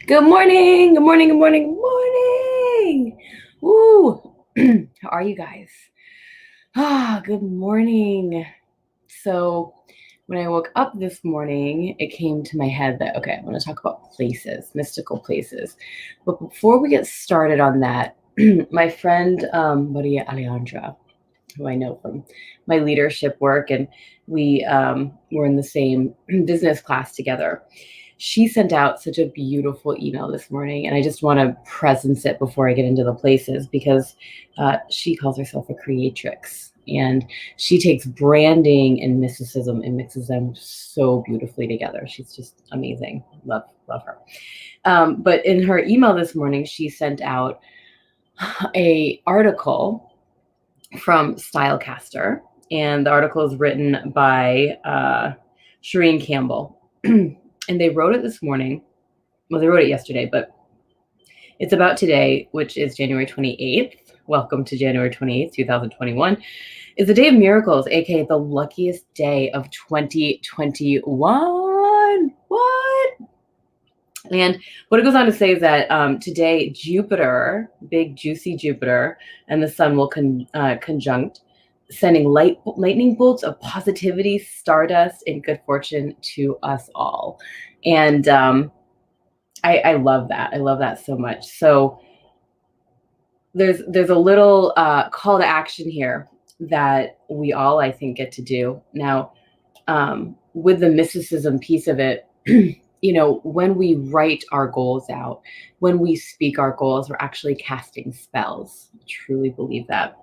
Good morning. Good morning. Good morning. Good morning. Woo. How are you guys? Good morning. So, when I woke up this morning, it came to my head that, okay, I want to talk about places, mystical places. But before we get started on that, my friend Maria Alejandra, who I know from my leadership work, and we were in the same business class together. She sent out such a beautiful email this morning, and I just want to presence it before I get into the places because she calls herself a creatrix, and she takes branding and mysticism and mixes them so beautifully together. She's just amazing. Love her. But in her email this morning, she sent out a article from Stylecaster, and the article is written by Shireen Campbell. And they wrote it this morning. Well, they wrote it yesterday, but it's about today, which is January 28th. Welcome to January 28th, 2021. It's the day of miracles, aka the luckiest day of 2021. What? And what it goes on to say is that today, Jupiter, big juicy Jupiter, and the sun will conjunct, sending lightning bolts of positivity, stardust, and good fortune to us all. And I love that. I love that so much. So there's a little call to action here that we all, I think, get to do. Now, with the mysticism piece of it, when we write our goals out, when we speak our goals, we're actually casting spells. I truly believe that.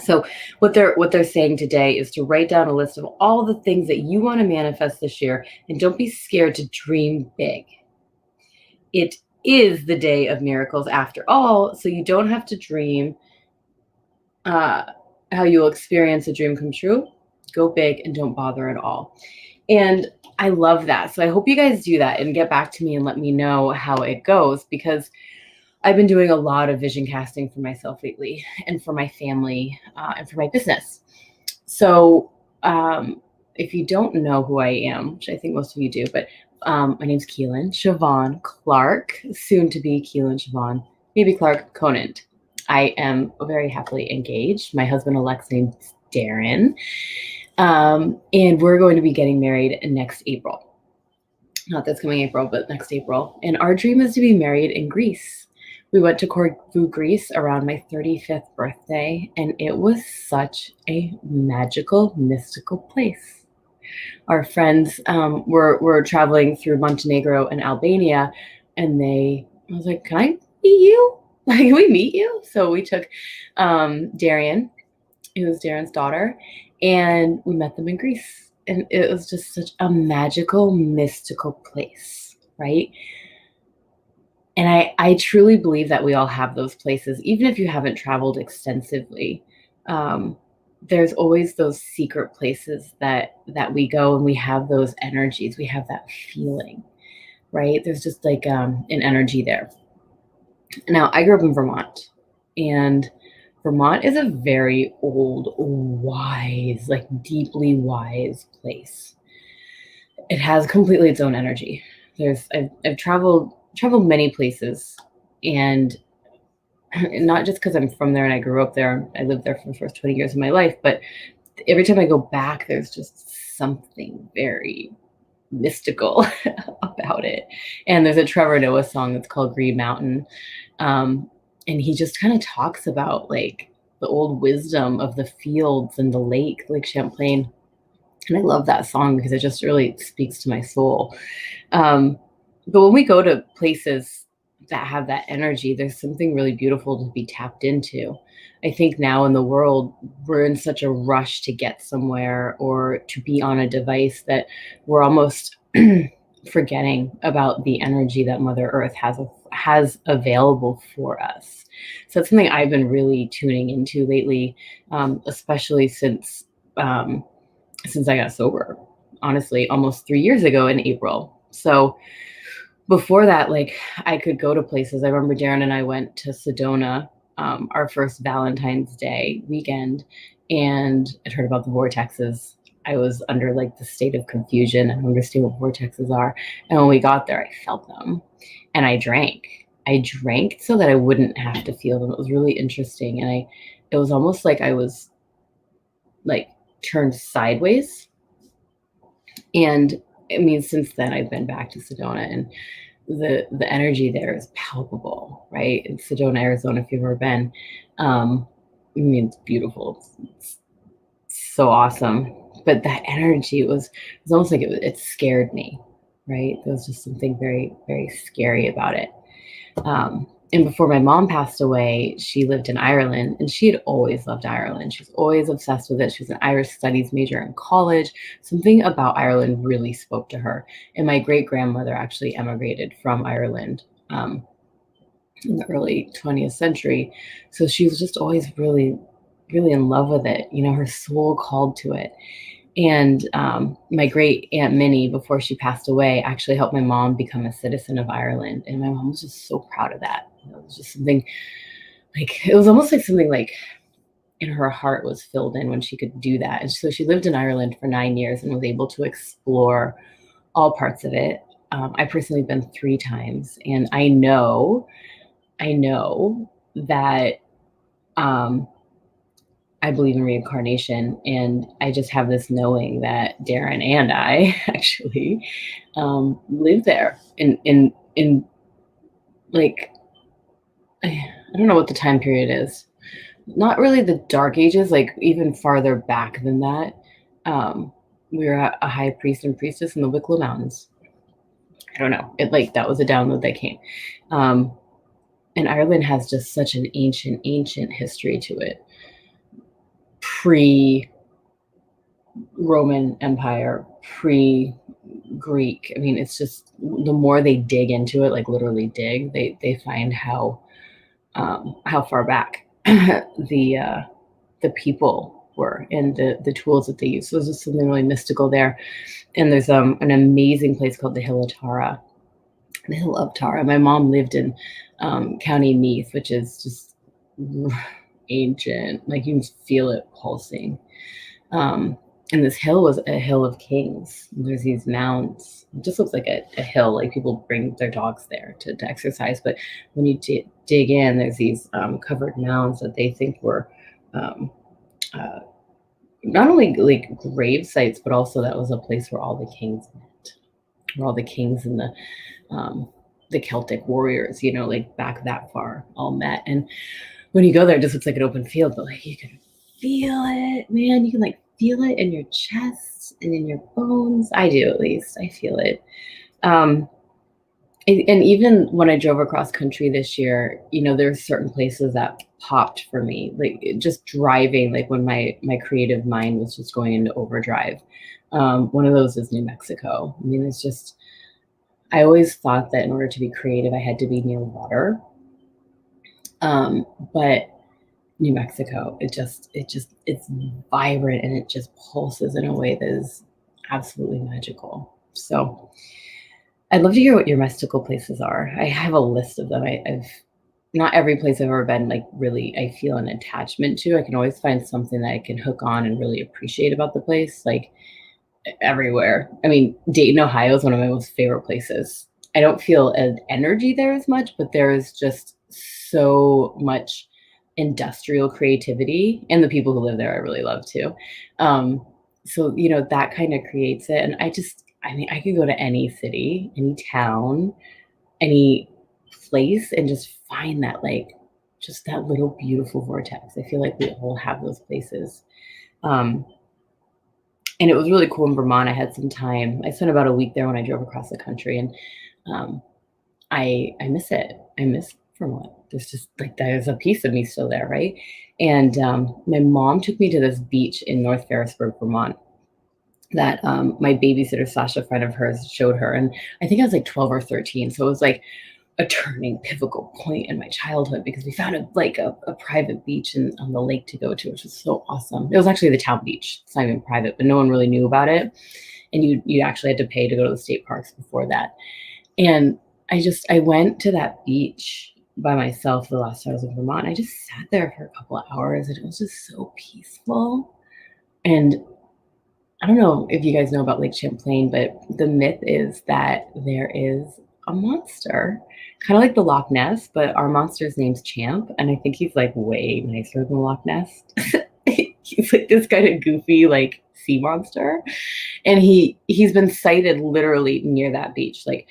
So what they're saying today is to write down a list of all the things that you want to manifest this year, and don't be scared to dream big. It is the day of miracles after all, so you don't have to dream how you'll experience a dream come true. Go big and don't bother at all. And I love that. So I hope you guys do that and get back to me and let me know how it goes, because I've been doing a lot of vision casting for myself lately and for my family and for my business. So if you don't know who I am, which I think most of you do, but my name's Keelan Siobhan Clark, soon to be Keelan Siobhan, maybe Clark Conant. I am very happily engaged. My husband-elect's name's Darren. And we're going to be getting married next April. Not this coming April, but next April. And our dream is to be married in Greece. We went to Corfu, Greece around my 35th birthday, and it was such a magical, mystical place. Our friends were traveling through Montenegro and Albania, and I was like, can I meet you? Like, can we meet you? So we took Darian, who was Darren's daughter, and we met them in Greece. And it was just such a magical, mystical place, right? And I truly believe that we all have those places, even if you haven't traveled extensively. There's always those secret places that we go, and we have those energies. We have that feeling, right? There's just like an energy there. Now, I grew up in Vermont, and Vermont is a very old, wise, like deeply wise place. It has completely its own energy. I've traveled many places, and not just because I'm from there and I grew up there. I lived there for the first 20 years of my life, but every time I go back, there's just something very mystical about it. And there's a Trevor Noah song that's called Green Mountain. And he just kind of talks about like the old wisdom of the fields and the lake, like Champlain. And I love that song because it just really speaks to my soul. But when we go to places that have that energy, there's something really beautiful to be tapped into. I think now in the world, we're in such a rush to get somewhere or to be on a device that we're almost forgetting about the energy that Mother Earth has available for us. So it's something I've been really tuning into lately, especially since I got sober, honestly, almost 3 years ago in April. So before that, like, I could go to places. I remember Darren and I went to Sedona, our first Valentine's Day weekend, and I'd heard about the vortexes. I was under like the state of confusion. I don't understand what vortexes are. And when we got there, I felt them and I drank. I drank so that I wouldn't have to feel them. It was really interesting. And it was almost like I was like turned sideways. And I mean, since then I've been back to Sedona, and the energy there is palpable, right? In Sedona, Arizona, if you've ever been. I mean, it's beautiful. It's so awesome. But that energy was almost like it scared me, right? There was just something very, very scary about it. And before my mom passed away, she lived in Ireland, and she had always loved Ireland. She was always obsessed with it. She was an Irish studies major in college. Something about Ireland really spoke to her. And my great grandmother actually emigrated from Ireland in the early 20th century. So she was just always really, really in love with it. You know, her soul called to it. And my great Aunt Minnie, before she passed away, actually helped my mom become a citizen of Ireland. And my mom was just so proud of that. You know, it was just something like, it was almost like something like in her heart was filled in when she could do that. And so she lived in Ireland for 9 years and was able to explore all parts of it. I personally been 3 times, and I know that I believe in reincarnation, and I just have this knowing that Darren and I actually live there in like I don't know what the time period is. Not really the dark ages, like even farther back than that. Um, we were a high priest and priestess in the Wicklow Mountains. I don't know. It like that was a download that came. Um, and Ireland has just such an ancient history to it. Pre Roman Empire, pre Greek. I mean, it's just the more they dig into it, like literally dig, they find how far back the people were and the tools that they use. So there's just something really mystical there. And there's an amazing place called the Hill of Tara. The Hill of Tara. My mom lived in County Meath, which is just ancient. Like you can feel it pulsing. And this hill was a hill of kings. There's these mounds. It just looks like a hill. Like people bring their dogs there to exercise. But when you dig in, there's these covered mounds that they think were um, uh, not only like grave sites, but also that was a place where all the kings met, where all the kings and the Celtic warriors, you know, like back that far, all met. And when you go there, it just looks like an open field, but like you can feel it, man. You can like feel it in your chest and in your bones. I do, at least. I feel it. Um, and even when I drove across country this year, you know, there's certain places that popped for me, like just driving, like when my creative mind was just going into overdrive. One of those is New Mexico. I mean, it's just, I always thought that in order to be creative, I had to be near water. But New Mexico, it's vibrant and it just pulses in a way that is absolutely magical. So I'd love to hear what your mystical places are. I have a list of them. I've not every place I've ever been, like really, I feel an attachment to. I can always find something that I can hook on and really appreciate about the place. Like everywhere. I mean, Dayton, Ohio is one of my most favorite places. I don't feel an energy there as much, but there is just so much industrial creativity, and the people who live there I really love too. So you know that kind of creates it, and I mean, I could go to any city, any town, any place, and just find that like just that little beautiful vortex. I feel like we all have those places. Um, and it was really cool in Vermont. I had some time. I spent about a week there when I drove across the country, and um, I miss it. I miss Vermont. There's just like there's a piece of me still there, right? And my mom took me to this beach in North Ferrisburg, Vermont, that my babysitter slash a friend of hers showed her, and I think I was like 12 or 13, so it was like a turning pivotal point in my childhood because we found a private beach on the lake to go to, which was so awesome. It was actually the town beach. It's not even private, but no one really knew about it. And you actually had to pay to go to the state parks before that. And I went to that beach by myself the last time I was in Vermont. I just sat there for a couple of hours and it was just so peaceful. And I don't know if you guys know about Lake Champlain, but the myth is that there is a monster, kind of like the Loch Ness, but our monster's name's Champ, and I think he's like way nicer than Loch Ness. He's like this kind of goofy like sea monster, and he's been sighted literally near that beach, like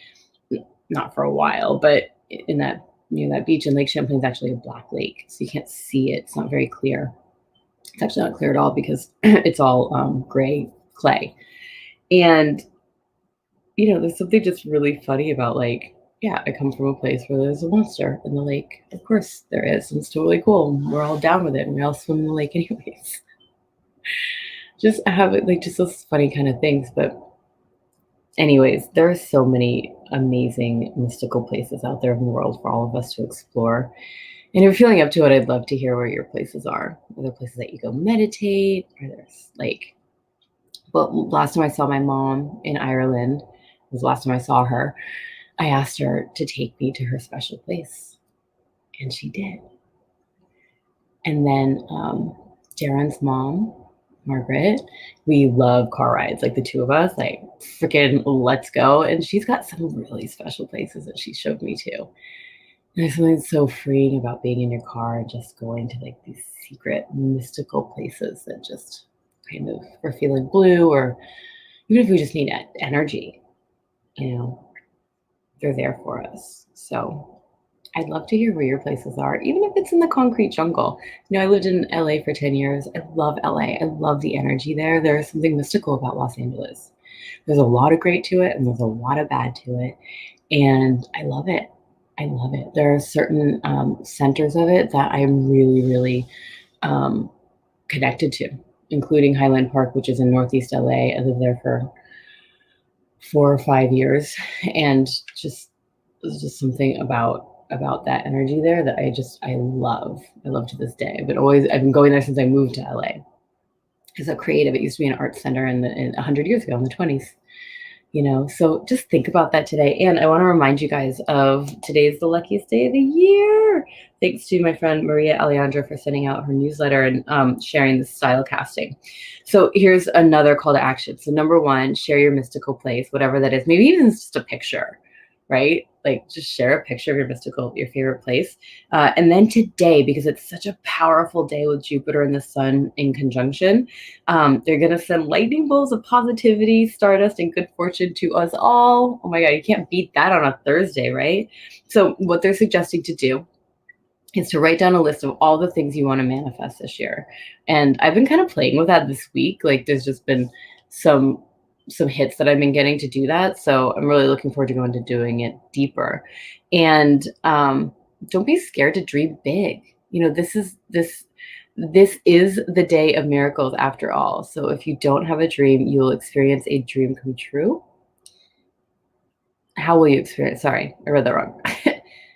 not for a while, but in that near that beach. And Lake Champlain's actually a black lake, so you can't see it. It's not very clear. It's actually not clear at all because it's all gray clay. And there's something just really funny about like, yeah, I come from a place where there's a monster in the lake. Of course there is, and it's totally cool. We're all down with it, and we all swim in the lake anyways. Just have it like just those funny kind of things. But anyways, there are so many amazing mystical places out there in the world for all of us to explore. And if you're feeling up to it, I'd love to hear where your places are. Are there places that you go meditate? Are there like, well, last time I saw my mom in Ireland, was the last time I saw her, I asked her to take me to her special place, and she did. And then Darren's mom, Margaret, we love car rides, like the two of us, like freaking let's go. And she's got some really special places that she showed me too. And there's something so freeing about being in your car and just going to like these secret mystical places that just kind of are feeling blue, or even if we just need energy, they're there for us. So I'd love to hear where your places are, even if it's in the concrete jungle. I lived in LA for 10 years. I love LA. I love the energy there. There's something mystical about Los Angeles. There's a lot of great to it, and there's a lot of bad to it. And I love it. I love it. There are certain centers of it that I'm really, really connected to, including Highland Park, which is in Northeast LA. I lived there for 4 or 5 years, and there's just something about that energy there that I love. I love to this day. I've been going there since I moved to LA. It's a creative. It used to be an art center in 100 years ago in the 20s. So just think about that today. And I want to remind you guys of today's the luckiest day of the year. Thanks to my friend Maria Alejandra for sending out her newsletter and sharing the style casting. So here's another call to action. So number 1, share your mystical place, whatever that is. Maybe even just a picture, right? Like just share a picture of your favorite place. And then today, because it's such a powerful day with Jupiter and the sun in conjunction, they're going to send lightning bolts of positivity, stardust, and good fortune to us all. Oh my God, you can't beat that on a Thursday, right? So what they're suggesting to do is to write down a list of all the things you want to manifest this year. And I've been kind of playing with that this week. Like there's just been some hits that I've been getting to do that. So I'm really looking forward to going to doing it deeper. And don't be scared to dream big. This is the day of miracles after all. So if you don't have a dream, you'll experience a dream come true. How will you experience? Sorry, I read that wrong.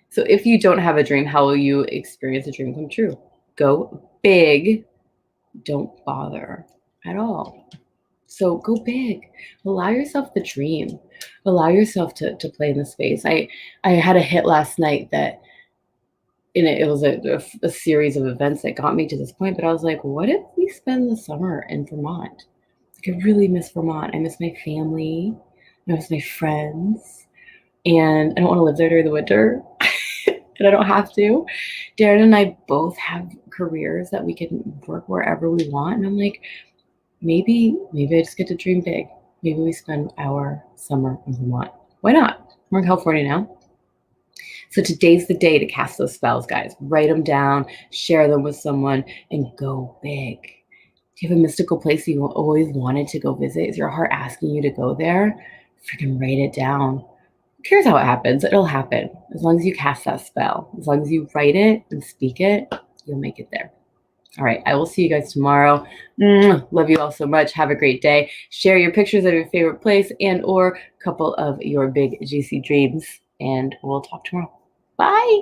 So if you don't have a dream, how will you experience a dream come true? Go big. Don't bother at all. So go big. Allow yourself the dream. Allow yourself to play in the space. I had a hit last night that it was a series of events that got me to this point. But I was like, what if we spend the summer in Vermont? Like, I really miss Vermont. I miss my family. I miss my friends. And I don't want to live there during the winter. And I don't have to. Darren and I both have careers that we can work wherever we want. And I'm like, maybe I just get to dream big. Maybe we spend our summer in Vermont. Why not? We're in California now. So today's the day to cast those spells, guys. Write them down, share them with someone, and go big. Do you have a mystical place you always wanted to go visit? Is your heart asking you to go there? Freaking write it down. Who cares how it happens? It'll happen. As long as you cast that spell. As long as you write it and speak it, you'll make it there. All right, I will see you guys tomorrow. Love you all so much. Have a great day. Share your pictures of your favorite place and or a couple of your big juicy dreams, and we'll talk tomorrow. Bye.